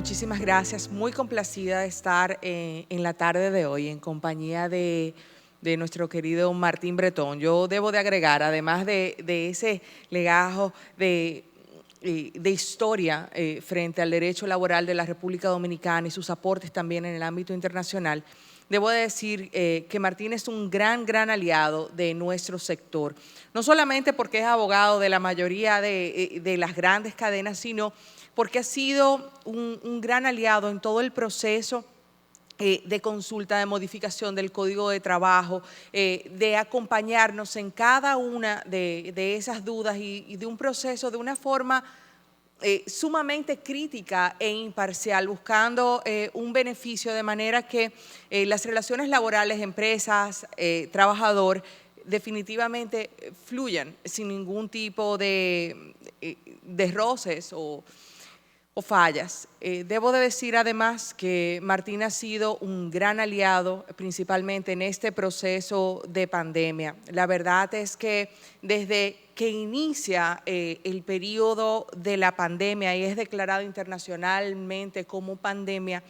muchísimas gracias. Muy complacida de estar en la tarde de hoy en compañía de nuestro querido Martín Bretón. Yo debo de agregar, además de ese legajo de historia frente al derecho laboral de la República Dominicana y sus aportes también en el ámbito internacional, debo de decir que Martín es un gran aliado de nuestro sector. No solamente porque es abogado de la mayoría de las grandes cadenas, sino porque ha sido un gran aliado en todo el proceso de consulta, de modificación del Código de Trabajo, de acompañarnos en cada una de esas dudas y de un proceso de una forma sumamente crítica e imparcial, buscando un beneficio de manera que las relaciones laborales, empresas, trabajador, definitivamente fluyan sin ningún tipo de roces o fallas. Debo de decir además que Martín ha sido un gran aliado, principalmente en este proceso de pandemia. La verdad es que desde que inicia el periodo de la pandemia y es declarado internacionalmente como pandemia,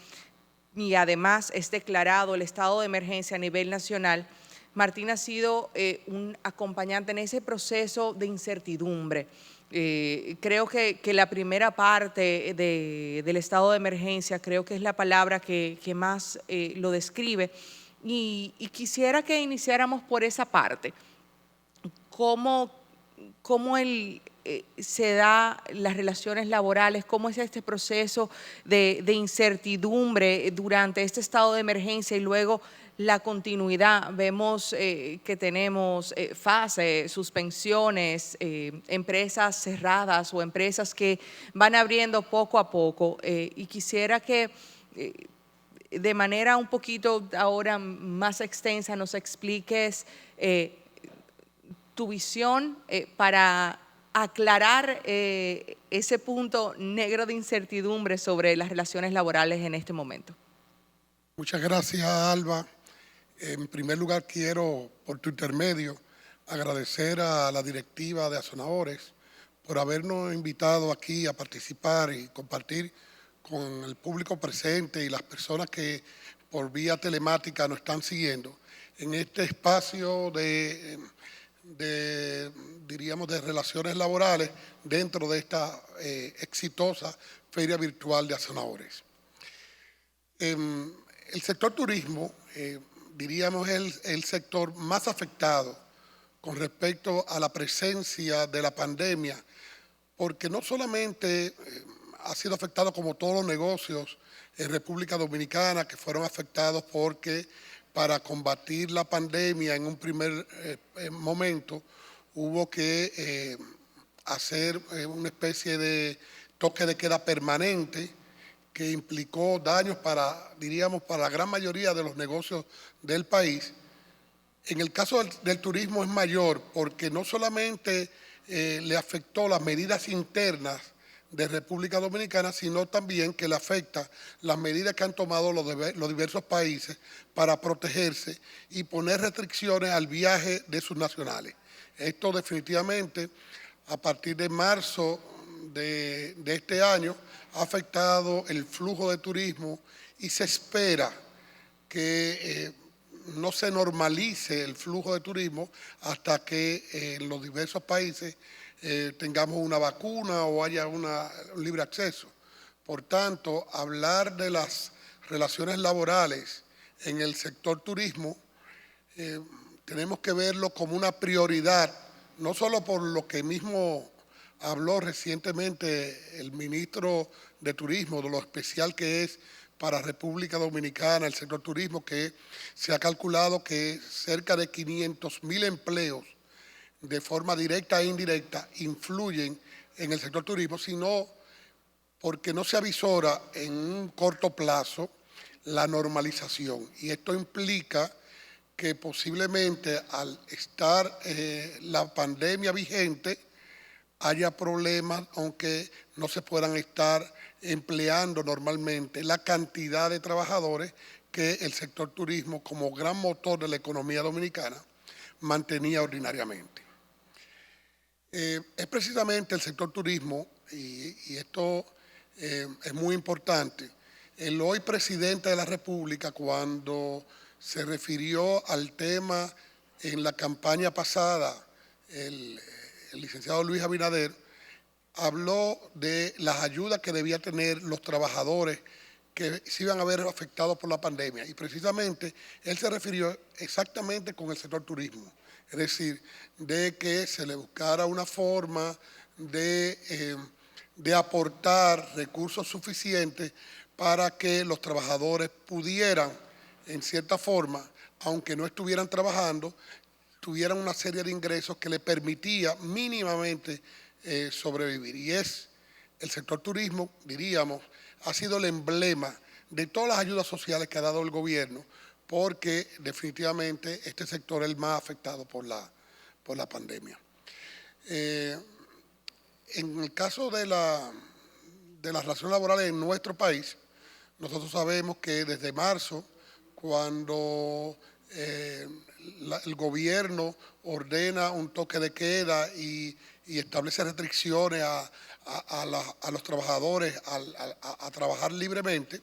y además es declarado el estado de emergencia a nivel nacional, Martín ha sido un acompañante en ese proceso de incertidumbre. Creo que la primera parte del estado de emergencia, creo que es la palabra que más lo describe, y quisiera que iniciáramos por esa parte. ¿Cómo se da las relaciones laborales? ¿Cómo es este proceso de incertidumbre durante este estado de emergencia y luego la continuidad? Vemos que tenemos fases, suspensiones, empresas cerradas o empresas que van abriendo poco a poco. Y quisiera que de manera un poquito ahora más extensa nos expliques tu visión para aclarar ese punto negro de incertidumbre sobre las relaciones laborales en este momento. Muchas gracias, Alba. En primer lugar, quiero, por tu intermedio, agradecer a la directiva de Azonadores por habernos invitado aquí a participar y compartir con el público presente y las personas que por vía telemática nos están siguiendo en este espacio diríamos, de relaciones laborales dentro de esta exitosa feria virtual de Azonadores. El sector turismo, diríamos, es el sector más afectado con respecto a la presencia de la pandemia, porque no solamente ha sido afectado como todos los negocios en República Dominicana que fueron afectados porque para combatir la pandemia en un primer momento hubo que hacer una especie de toque de queda permanente que implicó daños diríamos, para la gran mayoría de los negocios del país. En el caso del turismo es mayor porque no solamente le afectó las medidas internas de República Dominicana, sino también que le afecta las medidas que han tomado los diversos países para protegerse y poner restricciones al viaje de sus nacionales. Esto definitivamente, a partir de marzo de este año, ha afectado el flujo de turismo y se espera que no se normalice el flujo de turismo hasta que en los diversos países tengamos una vacuna o haya un libre acceso. Por tanto, hablar de las relaciones laborales en el sector turismo tenemos que verlo como una prioridad, no solo por lo que mismo habló recientemente el ministro de Turismo, de lo especial que es para República Dominicana el sector turismo, que se ha calculado que cerca de 500,000 empleos de forma directa e indirecta influyen en el sector turismo, sino porque no se avisora en un corto plazo la normalización. Y esto implica que posiblemente al estar la pandemia vigente haya problemas, aunque no se puedan estar empleando normalmente la cantidad de trabajadores que el sector turismo, como gran motor de la economía dominicana, mantenía ordinariamente. Es precisamente el sector turismo, y esto es muy importante. El hoy presidente de la República, cuando se refirió al tema en la campaña pasada, el licenciado Luis Abinader, habló de las ayudas que debía tener los trabajadores que se iban a ver afectados por la pandemia. Y precisamente él se refirió exactamente con el sector turismo. Es decir, de que se le buscara una forma de aportar recursos suficientes para que los trabajadores pudieran, en cierta forma, aunque no estuvieran trabajando, tuvieran una serie de ingresos que le permitía mínimamente sobrevivir. Y es el sector turismo, diríamos, ha sido el emblema de todas las ayudas sociales que ha dado el gobierno, porque definitivamente este sector es el más afectado por la pandemia. En el caso de las relaciones laborales en nuestro país, nosotros sabemos que desde marzo, cuando el gobierno ordena un toque de queda y establece restricciones a los trabajadores a trabajar libremente,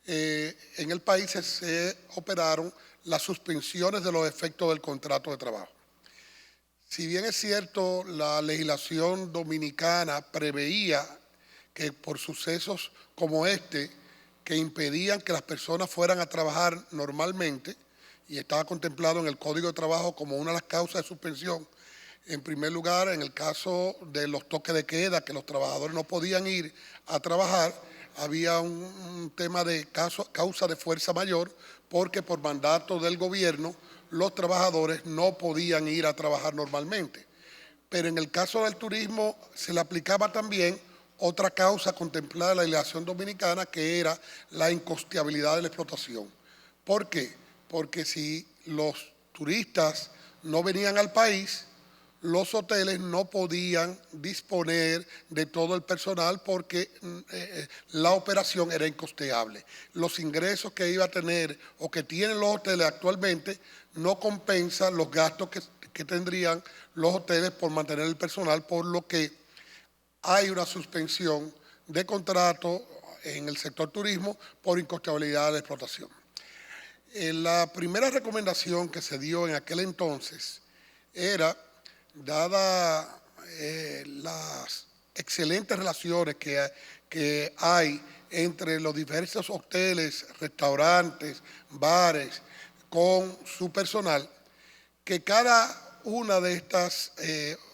en el país se operaron las suspensiones de los efectos del contrato de trabajo. Si bien es cierto, la legislación dominicana preveía que por sucesos como este, que impedían que las personas fueran a trabajar normalmente, y estaba contemplado en el Código de Trabajo como una de las causas de suspensión. En primer lugar, en el caso de los toques de queda, que los trabajadores no podían ir a trabajar, había un tema de causa de fuerza mayor, porque por mandato del gobierno los trabajadores no podían ir a trabajar normalmente. Pero en el caso del turismo se le aplicaba también otra causa contemplada en la legislación dominicana, que era la incosteabilidad de la explotación. ¿Por qué? Porque si los turistas no venían al país, los hoteles no podían disponer de todo el personal porque la operación era incosteable. Los ingresos que iba a tener o que tienen los hoteles actualmente no compensan los gastos que tendrían los hoteles por mantener el personal, por lo que hay una suspensión de contrato en el sector turismo por incosteabilidad de la explotación. La primera recomendación que se dio en aquel entonces era, dada las excelentes relaciones que hay entre los diversos hoteles, restaurantes, bares, con su personal, que cada una de estas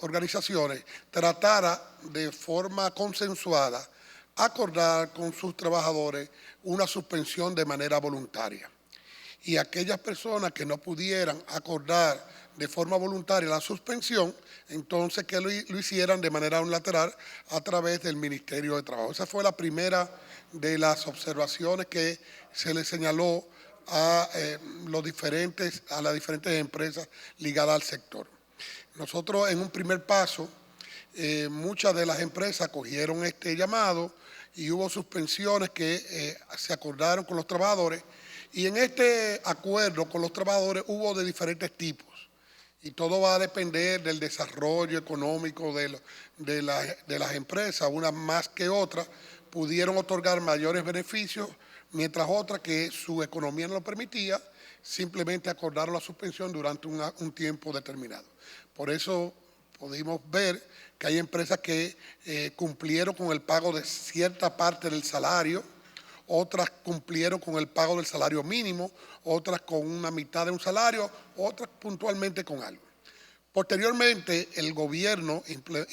organizaciones tratara de forma consensuada acordar con sus trabajadores una suspensión de manera voluntaria. Y aquellas personas que no pudieran acordar de forma voluntaria la suspensión, entonces que lo hicieran de manera unilateral a través del Ministerio de Trabajo. Esa fue la primera de las observaciones que se le señaló a las diferentes empresas ligadas al sector. Nosotros en un primer paso, muchas de las empresas acogieron este llamado y hubo suspensiones que se acordaron con los trabajadores, y en este acuerdo con los trabajadores hubo de diferentes tipos, y todo va a depender del desarrollo económico de las empresas. Unas más que otras pudieron otorgar mayores beneficios, mientras otras, que su economía no lo permitía, simplemente acordaron la suspensión durante un tiempo determinado. Por eso pudimos ver que hay empresas que cumplieron con el pago de cierta parte del salario, otras cumplieron con el pago del salario mínimo, otras con una mitad de un salario, otras puntualmente con algo. Posteriormente, el gobierno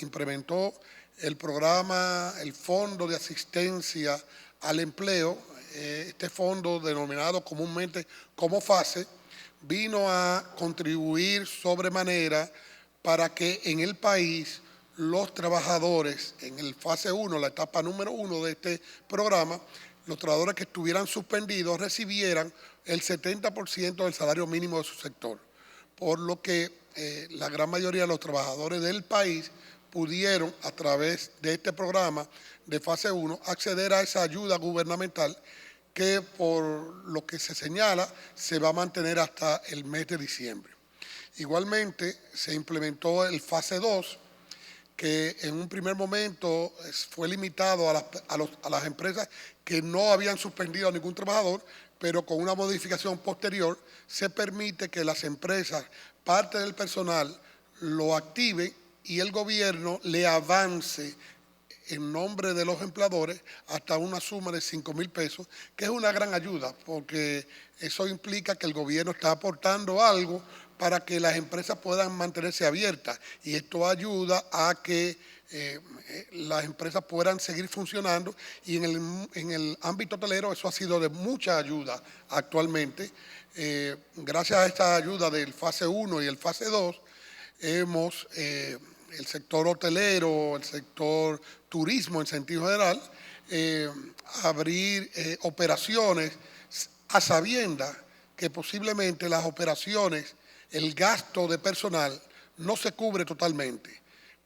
implementó el programa, el Fondo de Asistencia al Empleo. Este fondo, denominado comúnmente como FASE, vino a contribuir sobremanera para que en el país los trabajadores, en el fase 1, la etapa número 1 de este programa, los trabajadores que estuvieran suspendidos recibieran el 70% del salario mínimo de su sector, por lo que la gran mayoría de los trabajadores del país pudieron, a través de este programa de fase 1, acceder a esa ayuda gubernamental que, por lo que se señala, se va a mantener hasta el mes de diciembre. Igualmente, se implementó el fase 2, que en un primer momento fue limitado a las empresas que no habían suspendido a ningún trabajador, pero con una modificación posterior se permite que las empresas, parte del personal, lo active y el gobierno le avance en nombre de los empleadores hasta una suma de 5,000 pesos, que es una gran ayuda, porque eso implica que el gobierno está aportando algo para que las empresas puedan mantenerse abiertas, y esto ayuda a que las empresas puedan seguir funcionando, y en el ámbito hotelero eso ha sido de mucha ayuda actualmente. Gracias a esta ayuda del fase 1 y el fase 2, hemos, el sector hotelero, el sector turismo en sentido general, abrir operaciones a sabiendas que posiblemente las operaciones, el gasto de personal no se cubre totalmente,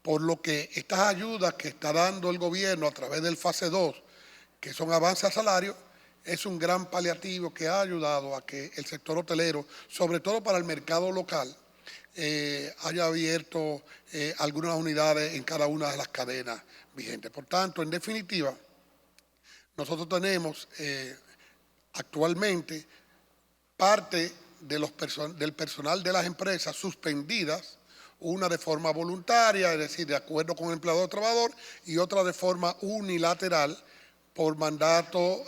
por lo que estas ayudas que está dando el gobierno a través del fase 2, que son avances a salario, es un gran paliativo que ha ayudado a que el sector hotelero, sobre todo para el mercado local, haya abierto algunas unidades en cada una de las cadenas vigentes. Por tanto, en definitiva, nosotros tenemos actualmente parte del personal de las empresas suspendidas, una de forma voluntaria, es decir, de acuerdo con el empleador o trabajador, y otra de forma unilateral por mandato,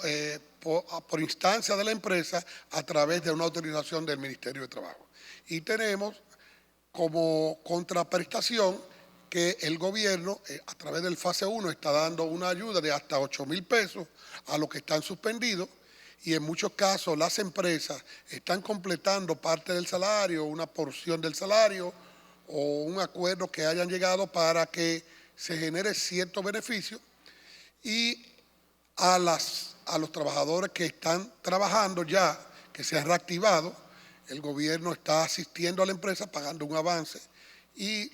por instancia de la empresa a través de una autorización del Ministerio de Trabajo. Y tenemos como contraprestación que el gobierno, a través del fase 1, está dando una ayuda de hasta 8,000 pesos a los que están suspendidos, y en muchos casos las empresas están completando parte del salario, una porción del salario o un acuerdo que hayan llegado para que se genere cierto beneficio, y a los trabajadores que están trabajando ya, que se han reactivado, el gobierno está asistiendo a la empresa pagando un avance, y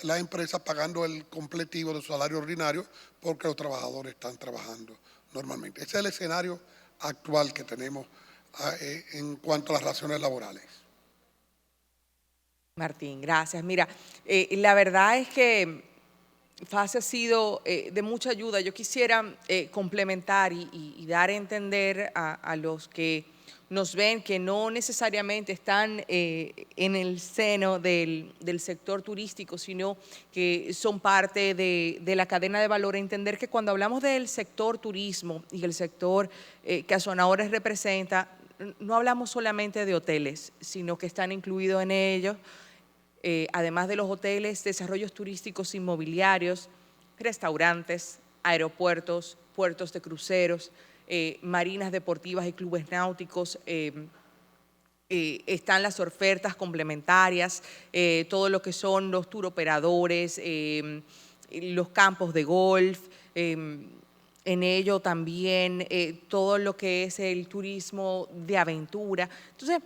la empresa pagando el completivo de su salario ordinario, porque los trabajadores están trabajando normalmente. Ese es el escenario actual que tenemos en cuanto a las relaciones laborales. Martín, gracias. Mira, la verdad es que FASE ha sido de mucha ayuda. Yo quisiera complementar y dar a entender a los que nos ven que no necesariamente están en el seno del sector turístico, sino que son parte de la cadena de valor. Entender que cuando hablamos del sector turismo y el sector que Azonadores representa, no hablamos solamente de hoteles, sino que están incluidos en ellos, además de los hoteles, desarrollos turísticos inmobiliarios, restaurantes, aeropuertos, puertos de cruceros, marinas deportivas y clubes náuticos, están las ofertas complementarias, todo lo que son los tour operadores, los campos de golf, en ello también todo lo que es el turismo de aventura. Entonces,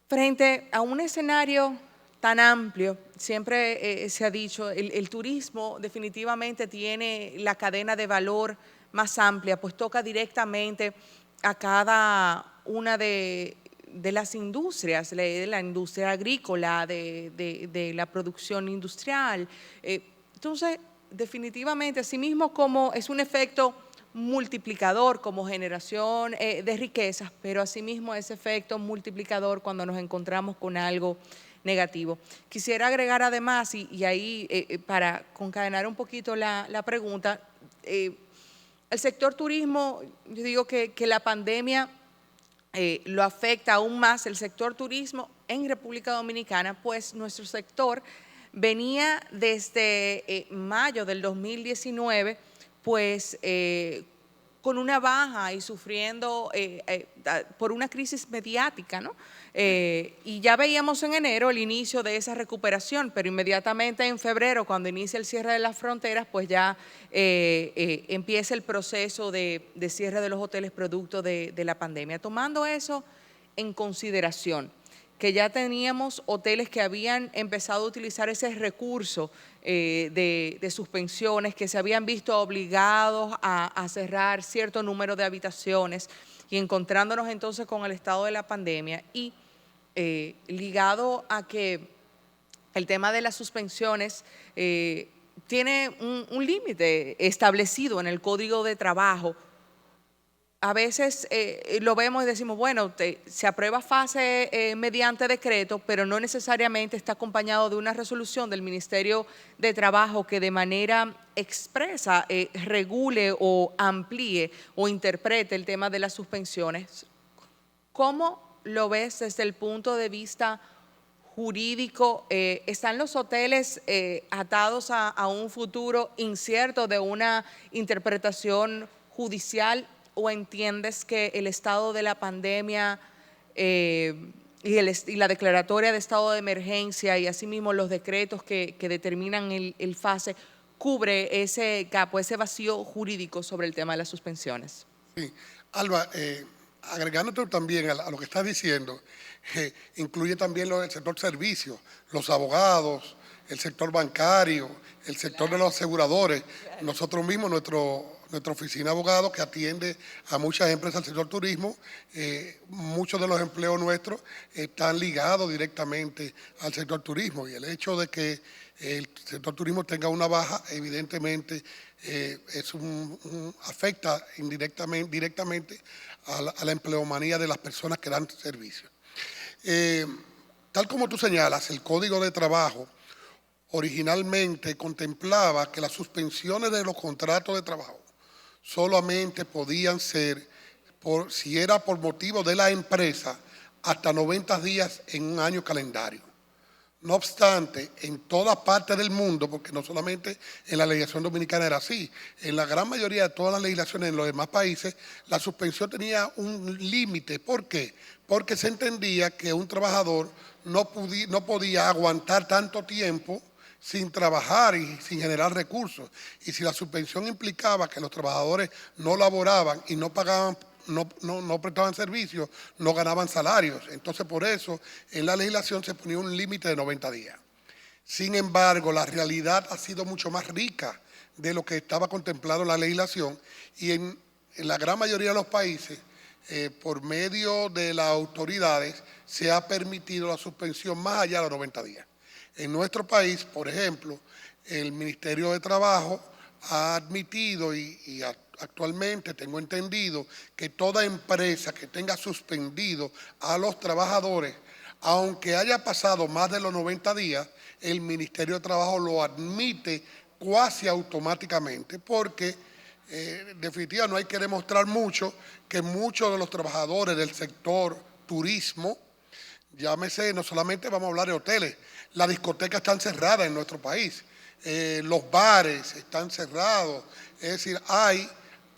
frente a un escenario tan amplio, siempre se ha dicho, el turismo definitivamente tiene la cadena de valor más amplia, pues toca directamente a cada una de las industrias, de la industria agrícola, de la producción industrial. Entonces, definitivamente, asimismo como es un efecto multiplicador como generación de riquezas, pero asimismo ese efecto multiplicador cuando nos encontramos con algo negativo. Quisiera agregar además, y ahí para concadenar un poquito la pregunta, el sector turismo, yo digo que la pandemia lo afecta aún más el sector turismo en República Dominicana, pues nuestro sector venía desde mayo del 2019, pues con una baja y sufriendo por una crisis mediática, ¿no? Y ya veíamos en enero el inicio de esa recuperación, pero inmediatamente en febrero, cuando inicia el cierre de las fronteras, pues ya empieza el proceso de cierre de los hoteles producto de la pandemia. Tomando eso en consideración, que ya teníamos hoteles que habían empezado a utilizar ese recurso de suspensiones, que se habían visto obligados a cerrar cierto número de habitaciones, y encontrándonos entonces con el estado de la pandemia y ligado a que el tema de las suspensiones tiene un límite establecido en el Código de Trabajo. A veces lo vemos y decimos, bueno, se aprueba fase mediante decreto, pero no necesariamente está acompañado de una resolución del Ministerio de Trabajo que de manera expresa regule o amplíe o interprete el tema de las suspensiones. ¿Cómo lo ves desde el punto de vista jurídico? ¿Están los hoteles atados a un futuro incierto de una interpretación judicial, o entiendes que el estado de la pandemia y la declaratoria de estado de emergencia y asimismo los decretos que determinan el fase cubre ese gap, ese vacío jurídico sobre el tema de las suspensiones? Sí. Alba, agregándote también a lo que estás diciendo, incluye también el sector servicios, los abogados, el sector bancario, el sector de los aseguradores. Nosotros mismos, nuestra oficina de abogados que atiende a muchas empresas del sector turismo, muchos de los empleos nuestros están ligados directamente al sector turismo, y el hecho de que el sector turismo tenga una baja, evidentemente afecta directamente a la empleomanía de las personas que dan servicio. Tal como tú señalas, el Código de Trabajo originalmente contemplaba que las suspensiones de los contratos de trabajo solamente podían ser, si era por motivo de la empresa, hasta 90 días en un año calendario. No obstante, en todas partes del mundo, porque no solamente en la legislación dominicana era así, en la gran mayoría de todas las legislaciones en los demás países, la suspensión tenía un límite. ¿Por qué? Porque se entendía que un trabajador no podía aguantar tanto tiempo sin trabajar y sin generar recursos. Y si la suspensión implicaba que los trabajadores no laboraban y no pagaban, no prestaban servicios, no ganaban salarios. Entonces, por eso, en la legislación se ponía un límite de 90 días. Sin embargo, la realidad ha sido mucho más rica de lo que estaba contemplado en la legislación, y en la gran mayoría de los países, por medio de las autoridades, se ha permitido la suspensión más allá de los 90 días. En nuestro país, por ejemplo, el Ministerio de Trabajo ha admitido y actualmente tengo entendido que toda empresa que tenga suspendido a los trabajadores, aunque haya pasado más de los 90 días, el Ministerio de Trabajo lo admite cuasi automáticamente, porque definitivamente no hay que demostrar mucho que muchos de los trabajadores del sector turismo, llámese, no solamente vamos a hablar de hoteles, las discotecas están cerradas en nuestro país, los bares están cerrados, es decir,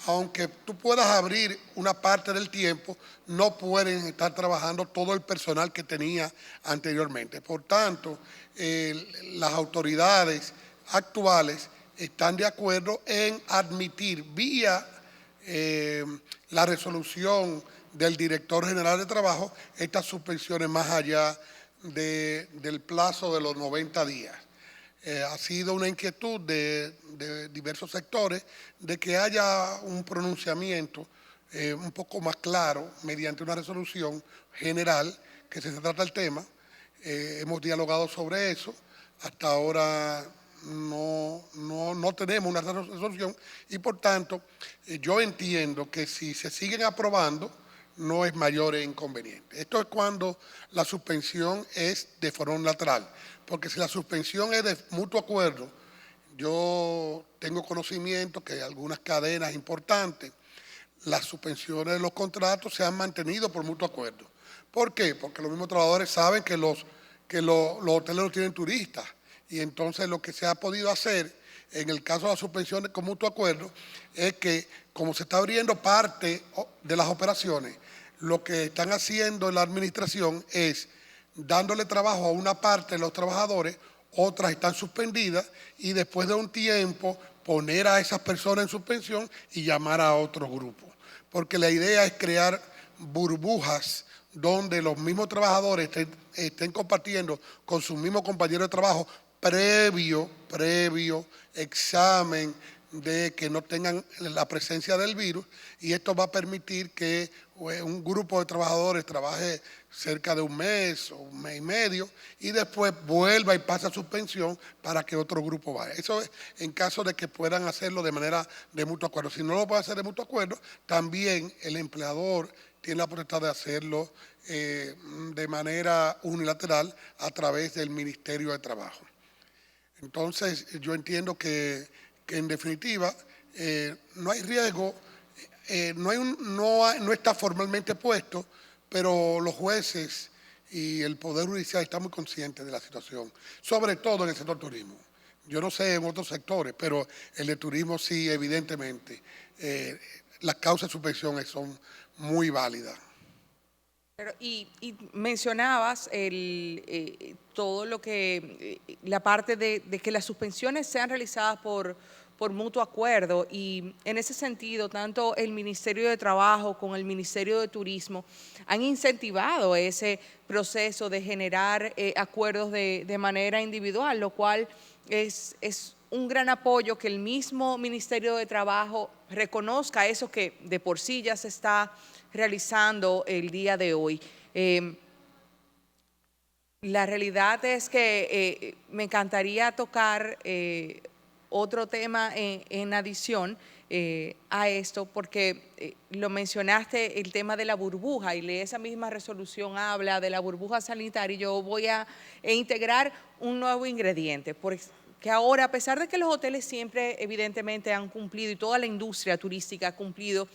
aunque tú puedas abrir una parte del tiempo, no pueden estar trabajando todo el personal que tenía anteriormente. Por tanto, las autoridades actuales están de acuerdo en admitir vía la resolución del director general de trabajo estas suspensiones más allá del plazo de los 90 días. Ha sido una inquietud de diversos sectores de que haya un pronunciamiento un poco más claro mediante una resolución general que se trata el tema. Hemos dialogado sobre eso. Hasta ahora no tenemos una resolución, y por tanto yo entiendo que si se siguen aprobando no es mayor inconveniente. Esto es cuando la suspensión es de forma unilateral, porque si la suspensión es de mutuo acuerdo, yo tengo conocimiento que algunas cadenas importantes, las suspensiones de los contratos se han mantenido por mutuo acuerdo. ¿Por qué? Porque los mismos trabajadores saben que los hoteleros tienen turistas, y entonces lo que se ha podido hacer en el caso de las suspensiones con mutuo acuerdo es que, como se está abriendo parte de las operaciones, lo que están haciendo en la administración es dándole trabajo a una parte de los trabajadores, otras están suspendidas, y después de un tiempo poner a esas personas en suspensión y llamar a otros grupos. Porque la idea es crear burbujas donde los mismos trabajadores estén compartiendo con sus mismos compañeros de trabajo previo examen de que no tengan la presencia del virus, y esto va a permitir que un grupo de trabajadores trabaje cerca de un mes o un mes y medio y después vuelva y pase a suspensión para que otro grupo vaya. Eso es en caso de que puedan hacerlo de manera de mutuo acuerdo. Si no lo puede hacer de mutuo acuerdo, también el empleador tiene la potestad de hacerlo de manera unilateral a través del Ministerio de Trabajo. Entonces, yo entiendo que en definitiva no hay riesgo, no está formalmente puesto, pero los jueces y el Poder Judicial están muy conscientes de la situación, sobre todo en el sector turismo. Yo no sé en otros sectores, pero el de turismo sí, evidentemente. Las causas de suspensión son muy válidas. Y mencionabas todo lo que, la parte de que las suspensiones sean realizadas por mutuo acuerdo, y en ese sentido, tanto el Ministerio de Trabajo como el Ministerio de Turismo han incentivado ese proceso de generar acuerdos de manera individual, lo cual es un gran apoyo que el mismo Ministerio de Trabajo reconozca eso que de por sí ya se está realizando el día de hoy. La realidad es que me encantaría tocar otro tema en adición a esto, porque lo mencionaste, el tema de la burbuja, y esa misma resolución habla de la burbuja sanitaria, y yo voy a integrar un nuevo ingrediente, que ahora, a pesar de que los hoteles siempre evidentemente han cumplido y toda la industria turística ha cumplido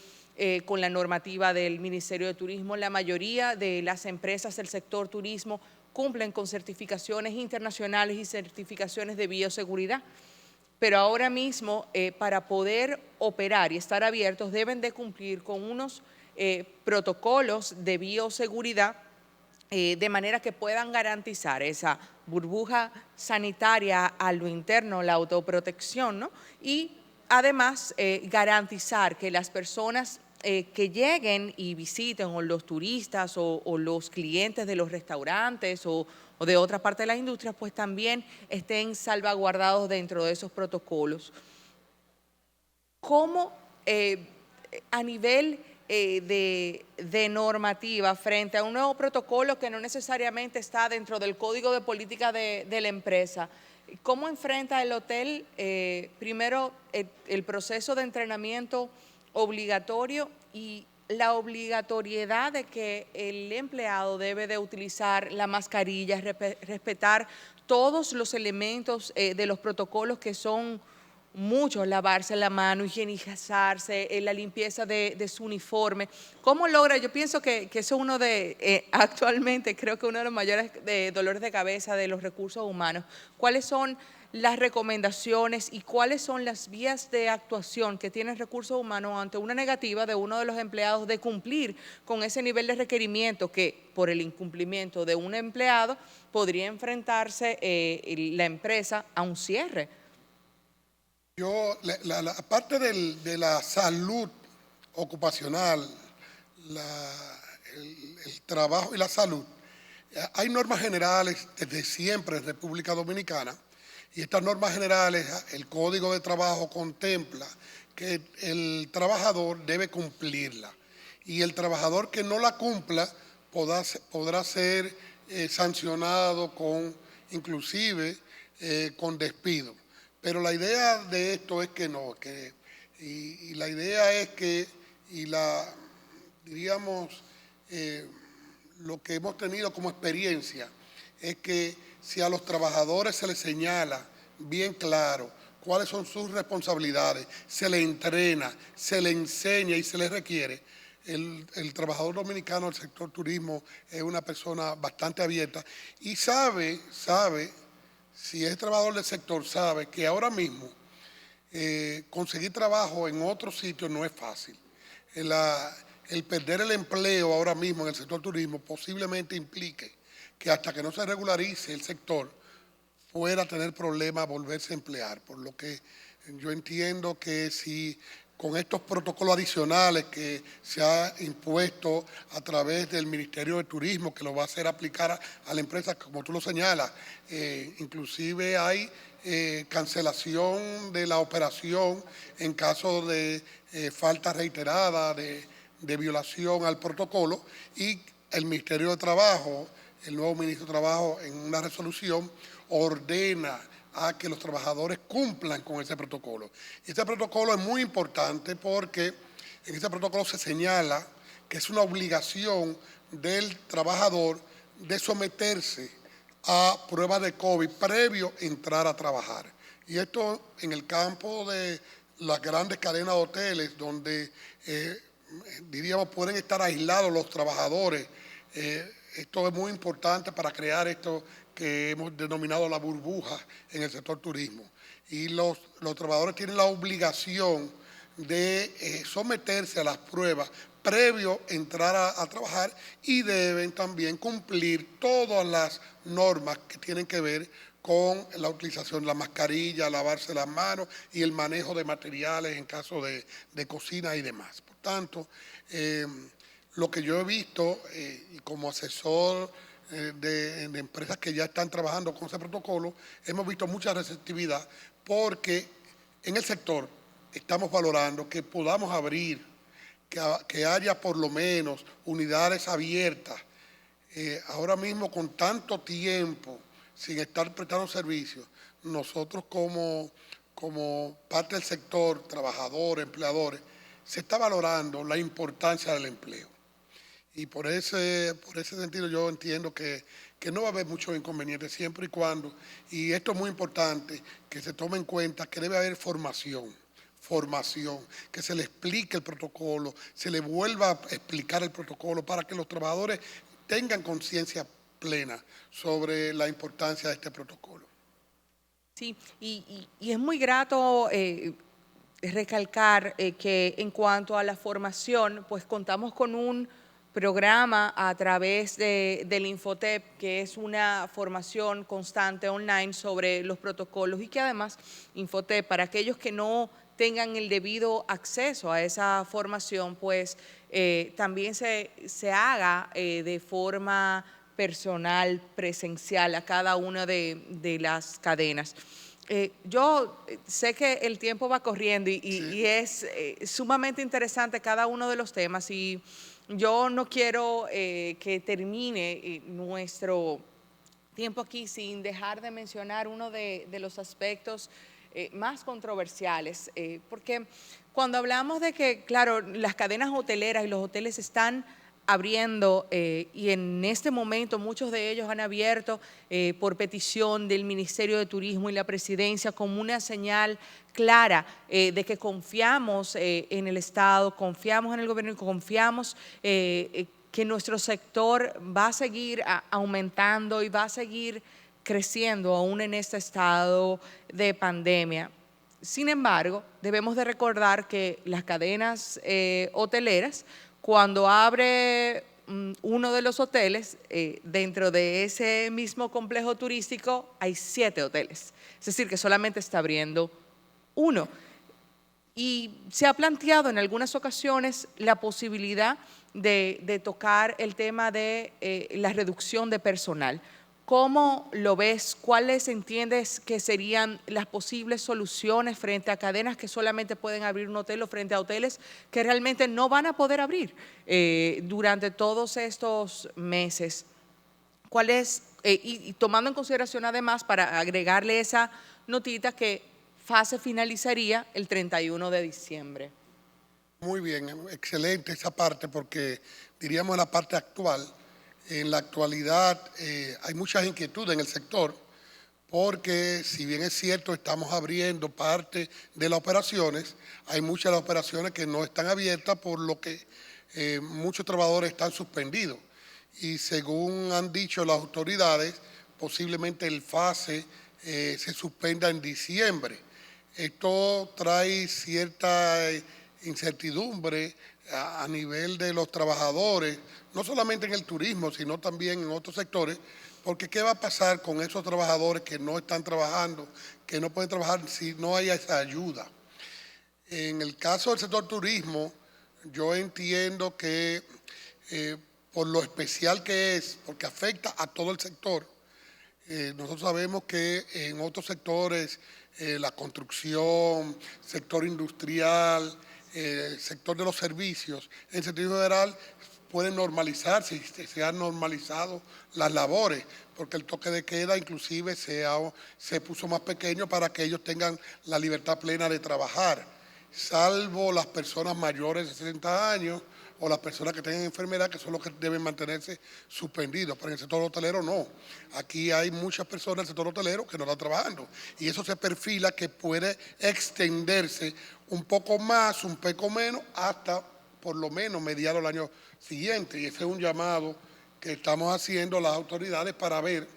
con la normativa del Ministerio de Turismo, la mayoría de las empresas del sector turismo cumplen con certificaciones internacionales y certificaciones de bioseguridad. Pero ahora mismo, para poder operar y estar abiertos, deben de cumplir con unos protocolos de bioseguridad de manera que puedan garantizar esa burbuja sanitaria a lo interno, la autoprotección, ¿no? Y además garantizar que las personas que lleguen y visiten, o los turistas o los clientes de los restaurantes o de otra parte de la industria, pues también estén salvaguardados dentro de esos protocolos. ¿Cómo a nivel de normativa frente a un nuevo protocolo que no necesariamente está dentro del código de política de la empresa, cómo enfrenta el hotel primero el proceso de entrenamiento obligatorio y la obligatoriedad de que el empleado debe de utilizar la mascarilla, respetar todos los elementos de los protocolos, que son muchos: lavarse la mano, higienizarse, la limpieza de su uniforme? ¿Cómo logra? Yo pienso que eso es uno de, actualmente creo que uno de los mayores dolores de cabeza de los recursos humanos. ¿Cuáles son las recomendaciones y cuáles son las vías de actuación que tienen recursos humanos ante una negativa de uno de los empleados de cumplir con ese nivel de requerimiento, que por el incumplimiento de un empleado podría enfrentarse la empresa a un cierre? Aparte de la salud ocupacional, el trabajo y la salud, hay normas generales desde siempre en República Dominicana, y estas normas generales, el Código de Trabajo contempla que el trabajador debe cumplirla, y el trabajador que no la cumpla podrá ser sancionado inclusive con despido. Pero la idea de esto es que no, y la idea es que, diríamos, lo que hemos tenido como experiencia es que si a los trabajadores se les señala bien claro cuáles son sus responsabilidades, se les entrena, se les enseña y se les requiere. El trabajador dominicano del sector turismo es una persona bastante abierta y sabe, si es trabajador del sector, sabe que ahora mismo conseguir trabajo en otro sitio no es fácil. El perder el empleo ahora mismo en el sector turismo posiblemente implique que hasta que no se regularice el sector pueda tener problemas volverse a emplear. Por lo que yo entiendo que si con estos protocolos adicionales que se ha impuesto a través del Ministerio de Turismo, que lo va a hacer aplicar a la empresa, como tú lo señalas, inclusive hay cancelación de la operación en caso de falta reiterada de violación al protocolo, y el Ministerio de Trabajo, el nuevo ministro de Trabajo, en una resolución ordena a que los trabajadores cumplan con ese protocolo. Y este protocolo es muy importante porque en ese protocolo se señala que es una obligación del trabajador de someterse a pruebas de COVID previo a entrar a trabajar. Y esto en el campo de las grandes cadenas de hoteles, donde diríamos pueden estar aislados los trabajadores. Esto es muy importante para crear esto que hemos denominado la burbuja en el sector turismo. Y los trabajadores tienen la obligación de someterse a las pruebas previo a entrar a trabajar, y deben también cumplir todas las normas que tienen que ver con la utilización de la mascarilla, lavarse las manos y el manejo de materiales en caso de cocina y demás. Por tanto, lo que yo he visto y como asesor de empresas que ya están trabajando con ese protocolo, hemos visto mucha receptividad porque en el sector estamos valorando que podamos abrir, que haya por lo menos unidades abiertas. Ahora mismo, con tanto tiempo sin estar prestando servicios, nosotros como parte del sector, trabajadores, empleadores, se está valorando la importancia del empleo. Y por ese sentido yo entiendo que no va a haber muchos inconvenientes siempre y cuando, y esto es muy importante, que se tome en cuenta que debe haber formación, que se le explique el protocolo, se le vuelva a explicar el protocolo para que los trabajadores tengan conciencia plena sobre la importancia de este protocolo. Sí, y es muy grato recalcar que en cuanto a la formación, pues contamos con un programa a través del Infotep, que es una formación constante online sobre los protocolos, y que además Infotep, para aquellos que no tengan el debido acceso a esa formación, pues también se haga de forma personal, presencial, a cada una de las cadenas. Yo sé que el tiempo va corriendo y es sumamente interesante cada uno de los temas, y yo no quiero que termine nuestro tiempo aquí sin dejar de mencionar uno de los aspectos más controversiales, porque cuando hablamos de que, claro, las cadenas hoteleras y los hoteles están abriendo y en este momento muchos de ellos han abierto por petición del Ministerio de Turismo y la Presidencia, como una señal clara de que confiamos en el Estado, confiamos en el gobierno y confiamos que nuestro sector va a seguir aumentando y va a seguir creciendo aún en este estado de pandemia. Sin embargo, debemos de recordar que las cadenas hoteleras, cuando abre uno de los hoteles, dentro de ese mismo complejo turístico hay 7 hoteles. Es decir, que solamente está abriendo uno. Y se ha planteado en algunas ocasiones la posibilidad de tocar el tema de la reducción de personal. ¿Cómo lo ves? ¿Cuáles entiendes que serían las posibles soluciones frente a cadenas que solamente pueden abrir un hotel, o frente a hoteles que realmente no van a poder abrir durante todos estos meses? ¿Cuál es, y tomando en consideración además, para agregarle esa notita, que fase finalizaría el 31 de diciembre? Muy bien, excelente esa parte, porque diríamos la parte actual. En la actualidad hay muchas inquietudes en el sector, porque si bien es cierto estamos abriendo parte de las operaciones, hay muchas de las operaciones que no están abiertas, por lo que muchos trabajadores están suspendidos. Y según han dicho las autoridades, posiblemente el FASE se suspenda en diciembre. Esto trae cierta incertidumbre a nivel de los trabajadores, no solamente en el turismo, sino también en otros sectores, porque ¿qué va a pasar con esos trabajadores que no están trabajando, que no pueden trabajar si no hay esa ayuda? En el caso del sector turismo, yo entiendo que por lo especial que es, porque afecta a todo el sector, Nosotros sabemos que en otros sectores, la construcción, sector industrial, sector de los servicios, en sentido general, pueden normalizarse y se han normalizado las labores, porque el toque de queda inclusive se puso más pequeño para que ellos tengan la libertad plena de trabajar, salvo las personas mayores de 60 años o las personas que tengan enfermedad, que son los que deben mantenerse suspendidos. Pero en el sector hotelero no. Aquí hay muchas personas en el sector hotelero que no están trabajando. Y eso se perfila que puede extenderse un poco más, un poco menos, hasta por lo menos mediados del año siguiente. Y ese es un llamado que estamos haciendo a las autoridades para ver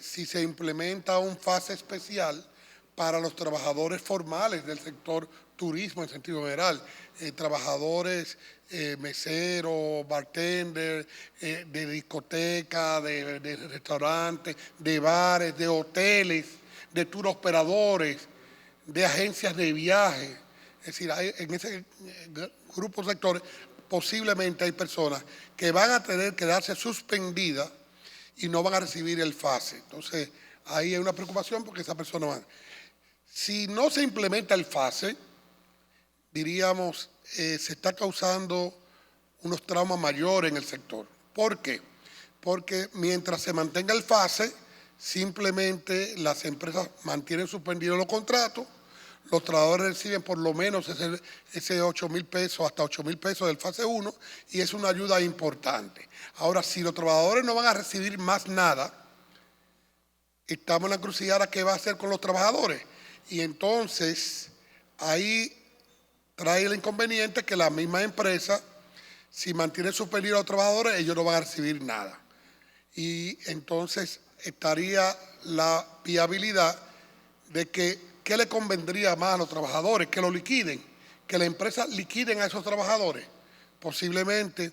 si se implementa un fase especial para los trabajadores formales del sector turismo en sentido general, trabajadores meseros, bartender, de discoteca, de restaurantes, de bares, de hoteles, de tour operadores, de agencias de viaje. Es decir, en ese grupo de sectores posiblemente hay personas que van a tener que quedarse suspendidas y no van a recibir el FASE. Entonces, ahí hay una preocupación porque esas personas van. Si no se implementa el FASE, diríamos, se está causando unos traumas mayores en el sector. ¿Por qué? Porque mientras se mantenga el FASE, simplemente las empresas mantienen suspendidos los contratos, los trabajadores reciben por lo menos ese 8,000 pesos, hasta 8,000 pesos del fase 1, y es una ayuda importante. Ahora, si los trabajadores no van a recibir más nada, estamos en la encrucijada, ¿qué va a hacer con los trabajadores? Y entonces, ahí trae el inconveniente que la misma empresa, si mantiene suspendidos a los trabajadores, ellos no van a recibir nada. Y entonces estaría la viabilidad de que, ¿qué le convendría más a los trabajadores? Que lo liquiden, que la empresa liquiden a esos trabajadores. Posiblemente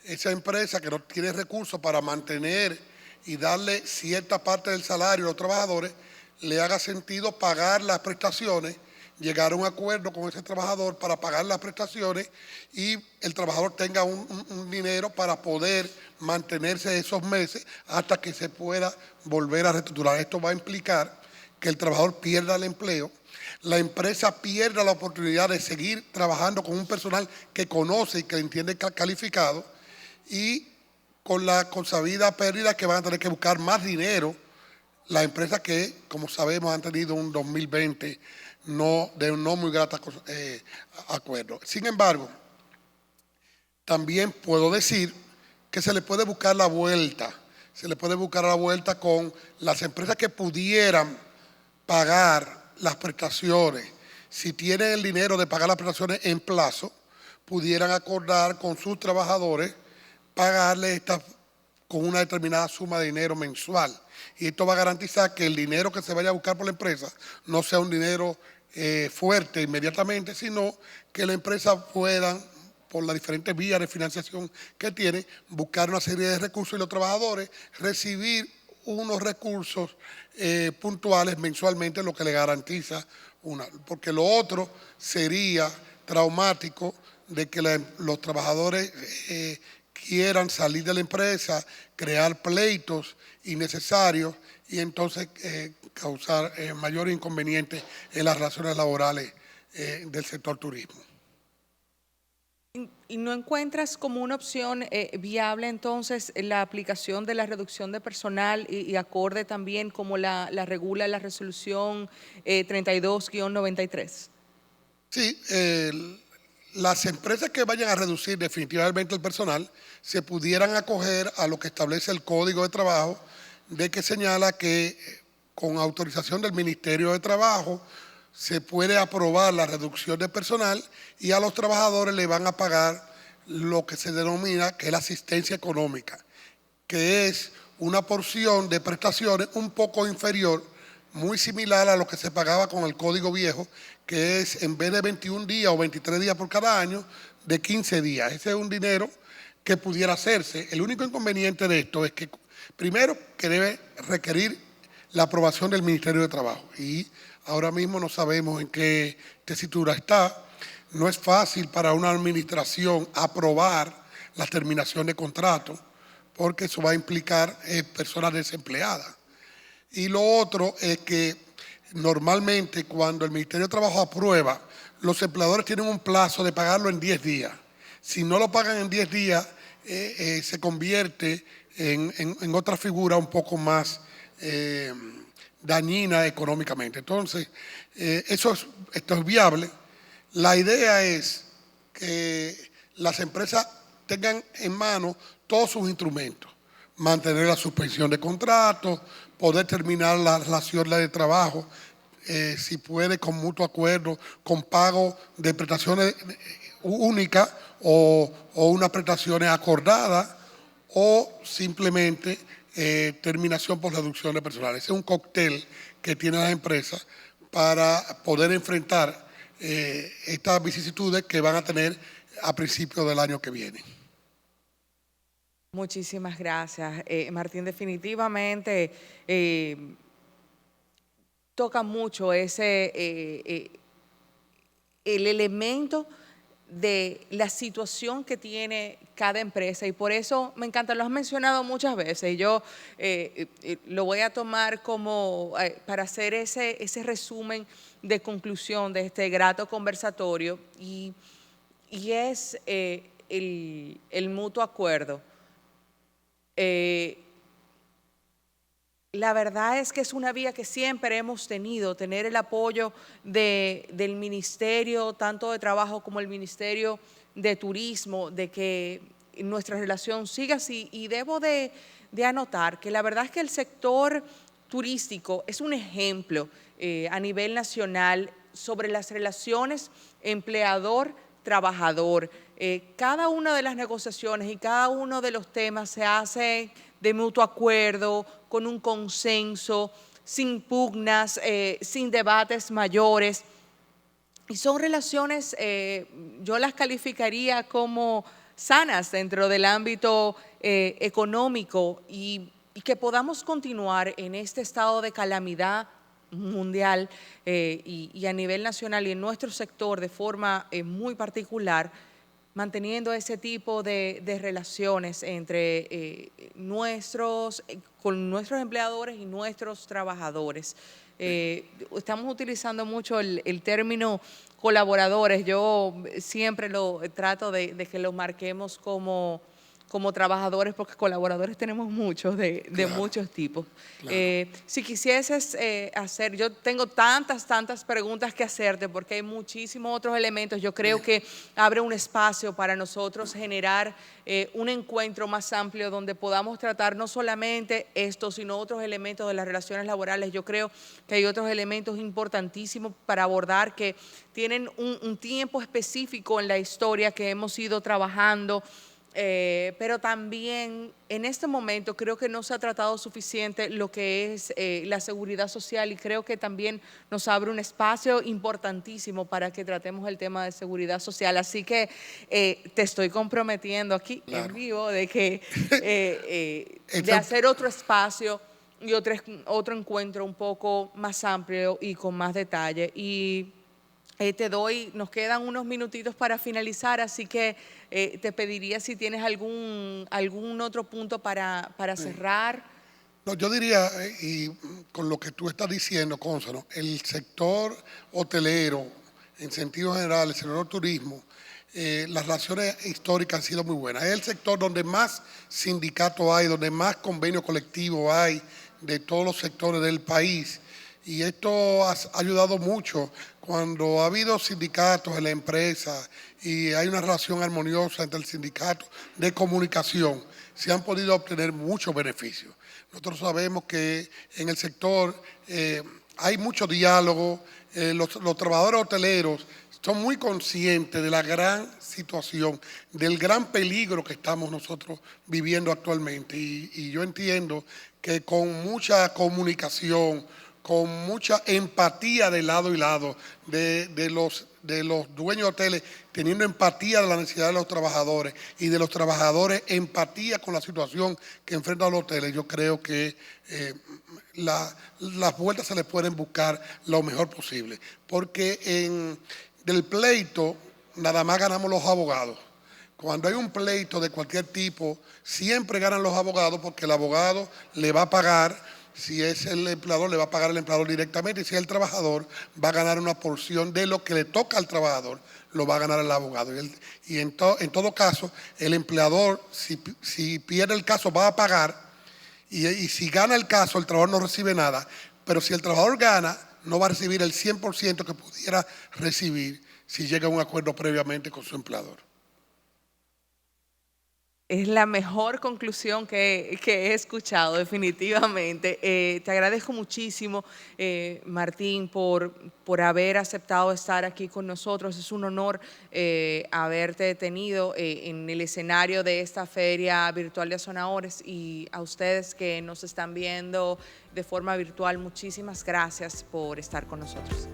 esa empresa que no tiene recursos para mantener y darle cierta parte del salario a los trabajadores, le haga sentido pagar las prestaciones, llegar a un acuerdo con ese trabajador para pagar las prestaciones y el trabajador tenga un dinero para poder mantenerse esos meses hasta que se pueda volver a reestructurar. Esto va a implicar que el trabajador pierda el empleo, la empresa pierda la oportunidad de seguir trabajando con un personal que conoce y que entiende calificado, y con la consabida pérdida que van a tener que buscar más dinero las empresas que, como sabemos, han tenido un 2020 de un no muy grato acuerdo. Sin embargo, también puedo decir que se le puede buscar la vuelta. Se le puede buscar la vuelta con las empresas que pudieran pagar las prestaciones. Si tienen el dinero de pagar las prestaciones en plazo, pudieran acordar con sus trabajadores pagarle estas con una determinada suma de dinero mensual. Y esto va a garantizar que el dinero que se vaya a buscar por la empresa no sea un dinero fuerte inmediatamente, sino que la empresa pueda, por las diferentes vías de financiación que tiene, buscar una serie de recursos y los trabajadores recibir unos recursos puntuales mensualmente, lo que le garantiza porque lo otro sería traumático de que los trabajadores quieran salir de la empresa, crear pleitos innecesarios y entonces causar mayores inconvenientes en las relaciones laborales del sector turismo. ¿Y no encuentras como una opción viable entonces la aplicación de la reducción de personal y acorde también como la regula la resolución 32-93? Sí, las empresas que vayan a reducir definitivamente el personal se pudieran acoger a lo que establece el Código de Trabajo, de que señala que con autorización del Ministerio de Trabajo se puede aprobar la reducción de personal y a los trabajadores le van a pagar lo que se denomina que es la asistencia económica, que es una porción de prestaciones un poco inferior, muy similar a lo que se pagaba con el Código Viejo, que es en vez de 21 días o 23 días por cada año, de 15 días. Ese es un dinero que pudiera hacerse. El único inconveniente de esto es que, primero, que debe requerir la aprobación del Ministerio de Trabajo. Y ahora mismo no sabemos en qué tesitura está. No es fácil para una administración aprobar la terminación de contrato, porque eso va a implicar personas desempleadas. Y lo otro es que normalmente cuando el Ministerio de Trabajo aprueba, los empleadores tienen un plazo de pagarlo en 10 días. Si no lo pagan en 10 días, se convierte en otra figura un poco más dañina económicamente. Entonces, esto es viable. La idea es que las empresas tengan en mano todos sus instrumentos, mantener la suspensión de contratos, poder terminar la relación de trabajo, si puede con mutuo acuerdo, con pago de prestaciones únicas o unas prestaciones acordadas, o simplemente terminación por reducción de personal. Ese es un cóctel que tienen las empresas para poder enfrentar estas vicisitudes que van a tener a principios del año que viene. Muchísimas gracias, Martín. Definitivamente toca mucho el elemento de la situación que tiene cada empresa, y por eso me encanta, lo has mencionado muchas veces, y yo lo voy a tomar como para hacer ese resumen de conclusión de este grato conversatorio, y es el mutuo acuerdo. La verdad es que es una vía que siempre hemos tenido, tener el apoyo del Ministerio, tanto de Trabajo como el Ministerio de Turismo, de que nuestra relación siga así. Y debo de anotar que la verdad es que el sector turístico es un ejemplo a nivel nacional sobre las relaciones empleador-trabajador. Cada una de las negociaciones y cada uno de los temas se hace de mutuo acuerdo, con un consenso, sin pugnas, sin debates mayores. Y son relaciones, yo las calificaría como sanas dentro del ámbito económico, y que podamos continuar en este estado de calamidad mundial y a nivel nacional y en nuestro sector de forma muy particular, manteniendo ese tipo de relaciones entre con nuestros empleadores y nuestros trabajadores. Estamos utilizando mucho el término colaboradores. Yo siempre lo trato de que lo marquemos como trabajadores, porque colaboradores tenemos muchos, de Claro, muchos tipos. claro. Si quisieses yo tengo tantas preguntas que hacerte, porque hay muchísimos otros elementos. Yo creo que abre un espacio para nosotros generar un encuentro más amplio donde podamos tratar no solamente esto, sino otros elementos de las relaciones laborales. Yo creo que hay otros elementos importantísimos para abordar que tienen un tiempo específico en la historia que hemos ido trabajando. Pero también en este momento creo que no se ha tratado suficiente lo que es la seguridad social, y creo que también nos abre un espacio importantísimo para que tratemos el tema de seguridad social. Así que te estoy comprometiendo aquí en vivo de que de hacer otro espacio y otro encuentro un poco más amplio y con más detalle. Y nos quedan unos minutitos para finalizar, así que te pediría si tienes algún otro punto para cerrar. No, yo diría, y con lo que tú estás diciendo, Consuelo, el sector hotelero, en sentido general, el sector turismo, las relaciones históricas han sido muy buenas. Es el sector donde más sindicatos hay, donde más convenio colectivo hay de todos los sectores del país. Y esto ha ayudado mucho cuando ha habido sindicatos en la empresa y hay una relación armoniosa entre el sindicato de comunicación. Se han podido obtener muchos beneficios. Nosotros sabemos que en el sector hay mucho diálogo. Los trabajadores hoteleros son muy conscientes de la gran situación, del gran peligro que estamos nosotros viviendo actualmente. Y yo entiendo que con mucha comunicación, con mucha empatía de lado y lado de los dueños de hoteles, teniendo empatía de la necesidad de los trabajadores y de los trabajadores empatía con la situación que enfrentan los hoteles, yo creo que las vueltas se les pueden buscar lo mejor posible. Porque del pleito nada más ganamos los abogados. Cuando hay un pleito de cualquier tipo, siempre ganan los abogados, porque el abogado le va a pagar Si es el empleador, le va a pagar el empleador directamente, y si es el trabajador, va a ganar una porción de lo que le toca al trabajador, lo va a ganar el abogado. En todo caso, el empleador, si pierde el caso, va a pagar, y si gana el caso, el trabajador no recibe nada, pero si el trabajador gana, no va a recibir el 100% que pudiera recibir si llega a un acuerdo previamente con su empleador. Es la mejor conclusión que he escuchado, definitivamente. Te agradezco muchísimo, Martín, por haber aceptado estar aquí con nosotros. Es un honor haberte tenido en el escenario de esta Feria Virtual de Azonadores, y a ustedes que nos están viendo de forma virtual, muchísimas gracias por estar con nosotros.